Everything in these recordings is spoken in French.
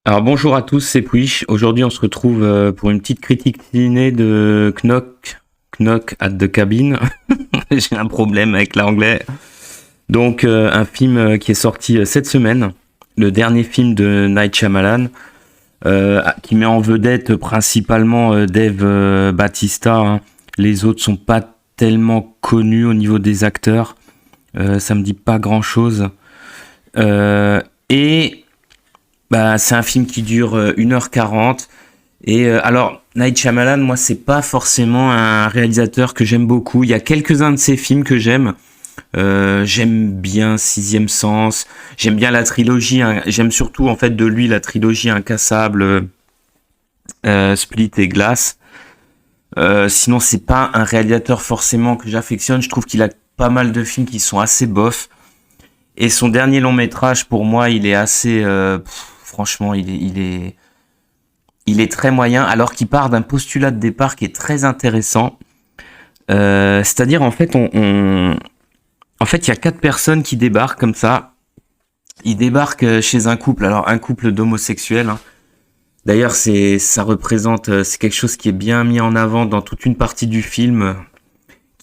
Alors bonjour à tous, c'est Puish. Aujourd'hui on se retrouve pour une petite critique ciné de Knock at the Cabin. J'ai un problème avec l'anglais. Donc un film qui est sorti cette semaine, le dernier film de Night Shyamalan, qui met en vedette principalement Dave Bautista, hein. Les autres sont pas tellement connus au niveau des acteurs. Ça me dit pas grand chose. Et c'est un film qui dure 1h40. Et alors, Night Shyamalan, moi, c'est pas forcément un réalisateur que j'aime beaucoup. Il y a quelques-uns de ses films que j'aime. J'aime bien Sixième Sens. J'aime bien la trilogie. J'aime surtout, en fait, de lui, la trilogie Incassable, Split et Glass. Sinon, c'est pas un réalisateur forcément que j'affectionne. Je trouve qu'il a pas mal de films qui sont assez bof. Et son dernier long métrage, pour moi, il est assez... franchement, il est très moyen, alors qu'il part d'un postulat de départ qui est très intéressant. C'est-à-dire, en fait, en fait, il y a 4 personnes qui débarquent comme ça. Ils débarquent chez un couple, alors un couple d'homosexuels, hein. D'ailleurs, ça représente, c'est quelque chose qui est bien mis en avant dans toute une partie du film,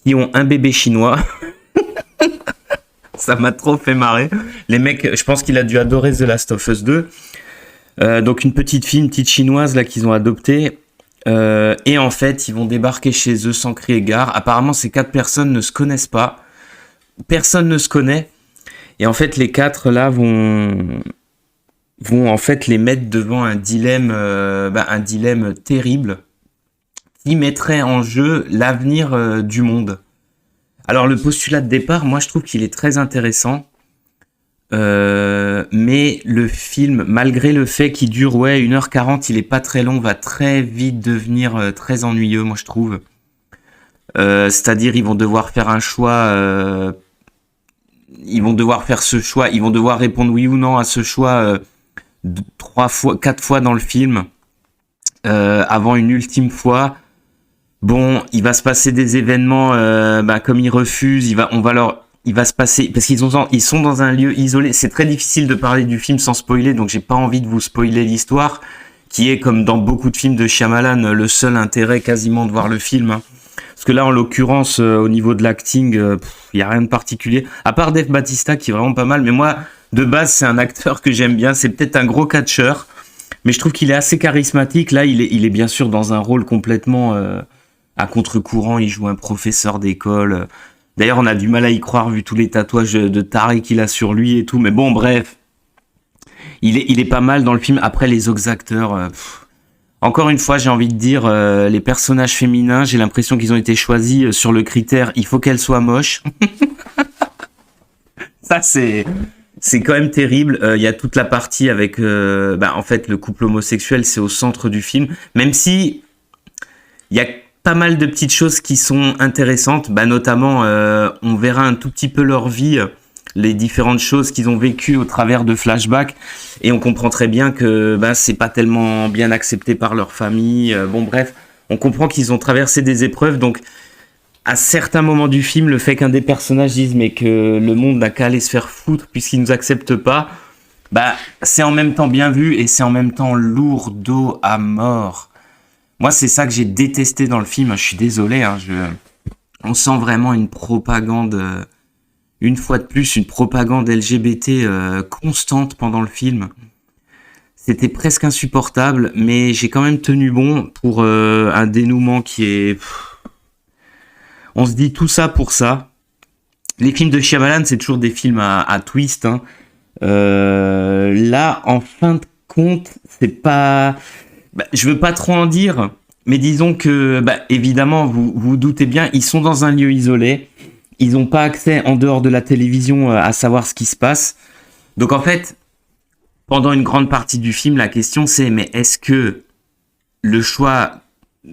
qui ont un bébé chinois. Ça m'a trop fait marrer. Les mecs, je pense qu'il a dû adorer The Last of Us 2. Donc une petite fille, une petite chinoise là qu'ils ont adoptée. Et en fait, ils vont débarquer chez eux sans crier gare. Apparemment, ces 4 personnes ne se connaissent pas. Personne ne se connaît. Et en fait, les 4 là vont en fait les mettre devant un dilemme terrible qui mettrait en jeu l'avenir du monde. Alors le postulat de départ, moi je trouve qu'il est très intéressant, mais le film, malgré le fait qu'il dure 1h40, il est pas très long, va très vite devenir très ennuyeux, moi je trouve. C'est-à-dire ils vont devoir faire un choix, ils vont devoir faire ce choix, ils vont devoir répondre oui ou non à ce choix 4 fois dans le film, avant une ultime fois. Bon, il va se passer des événements, comme ils refusent, il va se passer, parce ils sont dans un lieu isolé. C'est très difficile de parler du film sans spoiler, donc j'ai pas envie de vous spoiler l'histoire, qui est comme dans beaucoup de films de Shyamalan, le seul intérêt quasiment de voir le film, hein. Parce que là, en l'occurrence, au niveau de l'acting, il y a rien de particulier. À part Dave Bautista, qui est vraiment pas mal, mais moi, de base, c'est un acteur que j'aime bien. C'est peut-être un gros catcheur, mais je trouve qu'il est assez charismatique. Là, il est bien sûr dans un rôle complètement à contre-courant. Il joue un professeur d'école. D'ailleurs, on a du mal à y croire vu tous les tatouages de taré qu'il a sur lui et tout. Mais bon, bref, il est pas mal dans le film. Après, les autres acteurs, encore une fois, j'ai envie de dire, les personnages féminins, j'ai l'impression qu'ils ont été choisis sur le critère il faut qu'elles soient moches. Ça, c'est quand même terrible. Il y a toute la partie avec, en fait, le couple homosexuel, c'est au centre du film. Même si il y a pas mal de petites choses qui sont intéressantes, notamment, on verra un tout petit peu leur vie, les différentes choses qu'ils ont vécues au travers de flashbacks, et on comprend très bien que c'est pas tellement bien accepté par leur famille. Bon bref, on comprend qu'ils ont traversé des épreuves, donc à certains moments du film, le fait qu'un des personnages dise mais que le monde n'a qu'à aller se faire foutre puisqu'il nous accepte pas, c'est en même temps bien vu et c'est en même temps lourdeau à mort. Moi, c'est ça que j'ai détesté dans le film. Je suis désolé, hein, on sent vraiment une propagande, une fois de plus, une propagande LGBT constante pendant le film. C'était presque insupportable, mais j'ai quand même tenu bon pour un dénouement qui est... On se dit tout ça pour ça. Les films de Shyamalan, c'est toujours des films à twist, hein. Là, en fin de compte, c'est pas... je veux pas trop en dire, mais disons que, évidemment, vous vous doutez bien, ils sont dans un lieu isolé. Ils n'ont pas accès en dehors de la télévision à savoir ce qui se passe. Donc en fait, pendant une grande partie du film, la question c'est, mais est-ce que le choix,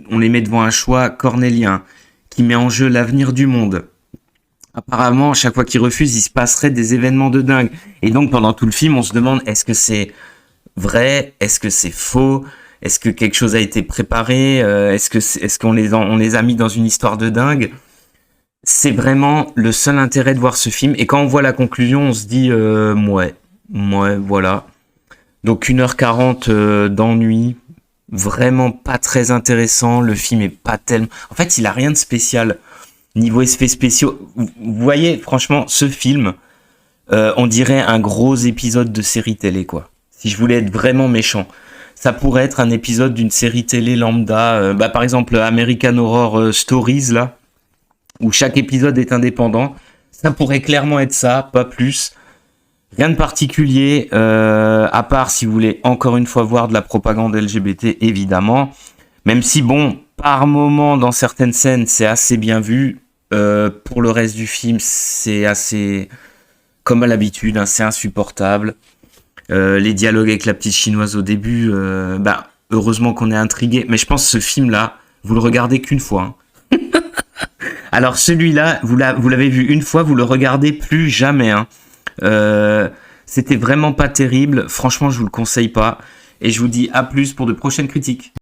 on les met devant un choix cornélien qui met en jeu l'avenir du monde? Apparemment, chaque fois qu'ils refusent, il se passerait des événements de dingue. Et donc pendant tout le film, on se demande, est-ce que c'est vrai? Est-ce que c'est faux? Est-ce que quelque chose a été préparé? Est-ce qu'on les a mis dans une histoire de dingue? C'est vraiment le seul intérêt de voir ce film. Et quand on voit la conclusion, on se dit, ouais, voilà. Donc 1h40 d'ennui, vraiment pas très intéressant. Le film est pas tellement... En fait, il a rien de spécial. Niveau effets spéciaux, vous voyez, franchement, ce film, on dirait un gros épisode de série télé, quoi. Si je voulais être vraiment méchant. Ça pourrait être un épisode d'une série télé lambda, par exemple American Horror Stories, là, où chaque épisode est indépendant. Ça pourrait clairement être ça, pas plus. Rien de particulier, à part si vous voulez encore une fois voir de la propagande LGBT, évidemment. Même si, bon, par moment, dans certaines scènes, c'est assez bien vu. Pour le reste du film, c'est assez... Comme à l'habitude, hein, c'est insupportable. Les dialogues avec la petite chinoise au début, heureusement qu'on est intrigué. Mais je pense que ce film-là, vous le regardez qu'une fois. Hein. Alors celui-là, vous l'avez vu une fois, vous le regardez plus jamais. Hein. C'était vraiment pas terrible. Franchement, je vous le conseille pas. Et je vous dis à plus pour de prochaines critiques.